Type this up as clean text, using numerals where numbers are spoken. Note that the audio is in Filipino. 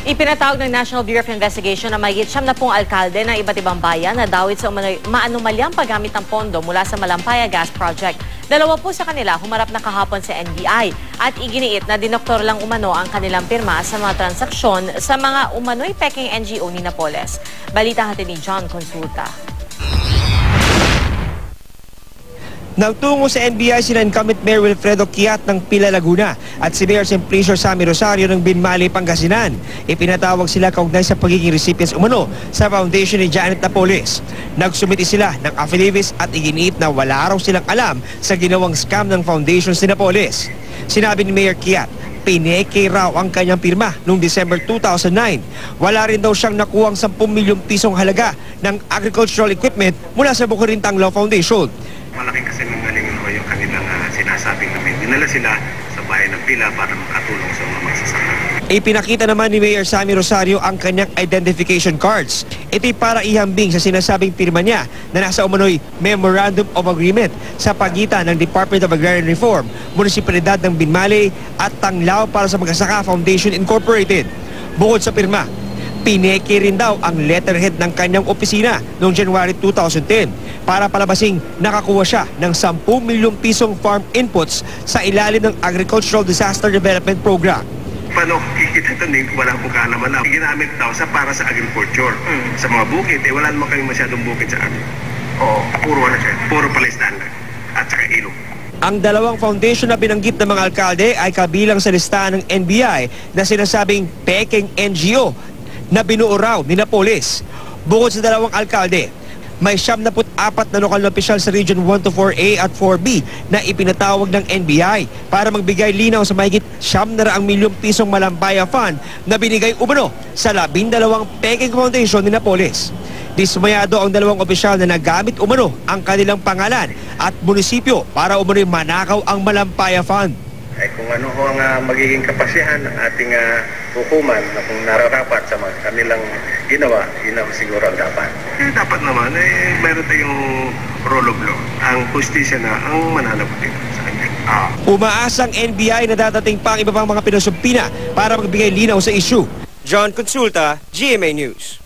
Ipinatawag ng National Bureau of Investigation na mahigit 70 alkalde ng iba't ibang bayan na dawit sa maanumalyang paggamit ng pondo mula sa Malampaya Gas Project. Dalawa po sa kanila humarap na kahapon sa NBI at iginiit na dinoktor lang umano ang kanilang pirma sa mga transaksyon sa mga umano'y peking NGO ni Napoles. Balita natin ni John Consulta. Nagtungo sa NBI sina incumbent Mayor Wilfredo Kiat ng Pila, Laguna at si Mayor Simplicio Sammy Rosario ng Binmali, Pangasinan. Ipinatawag sila kaugnay sa pagiging recipients umano sa foundation ni Janet Napoles. Nagsumiti sila ng affidavits at iginiit na wala raw silang alam sa ginawang scam ng foundations ni Napoles. Sinabi ni Mayor Kiat, pineke raw ang kanyang pirma noong December 2009. Wala rin daw siyang nakuhang 10 milyong pisong halaga ng agricultural equipment mula sa Bukurintang Law Foundation. Malaking kasi nangalingan ko yung kanilang sinasabing namin. Dinala sila sa bayan ng Pila para makatulong sa mga magsasaka. Ipinakita naman ni Mayor Sammy Rosario ang kanyang identification cards. Ito'y para ihambing sa sinasabing pirma niya na nasa umano'y Memorandum of Agreement sa pagitan ng Department of Agrarian Reform, Munisipalidad ng Binmali at Tanglao para sa Magsasaka Foundation Incorporated. Bukod sa pirma, pineke rin daw ang letterhead ng kanyang opisina noong January 2010 para palabasing nakakuha siya ng 10 milyong pisong farm inputs sa ilalim ng Agricultural Disaster Development Program. Paano kikita ito din kung wala pong kaalaman na ginamit daw para sa agriculture. Sa mga bukid, wala naman kami masyadong bukid sa amin. Puro siya. Puro palaisdaan lang. At saka ilog. Ang dalawang foundation na binanggit ng mga alkalde ay kabilang sa listahan ng NBI na sinasabing peking NGO na binuo raw ni Napoles. Bukod sa dalawang alkalde, may 74 na lokal na opisyal sa Region 1 to 4A at 4B na ipinatawag ng NBI para magbigay linaw sa mahigit 700 milyong pisong Malampaya Fund na binigay umano sa 12 peking foundation ni Napoles. Dismayado ang dalawang opisyal na nagamit umano ang kanilang pangalan at munisipyo para umano'y manakaw ang Malampaya Fund. Ay kung ano ho ang magiging kapasihan ng ating hukuman na kung nararapat sa mga kanilang ginawa, yun ang siguro ang dapat. Dapat naman, meron tayong rule of law. Ang justisya na ang mananabutin sa kanya. Umaasang NBI na dadating pa ang iba pang mga pinusumpina para magbigay linaw sa issue. John Consulta, GMA News.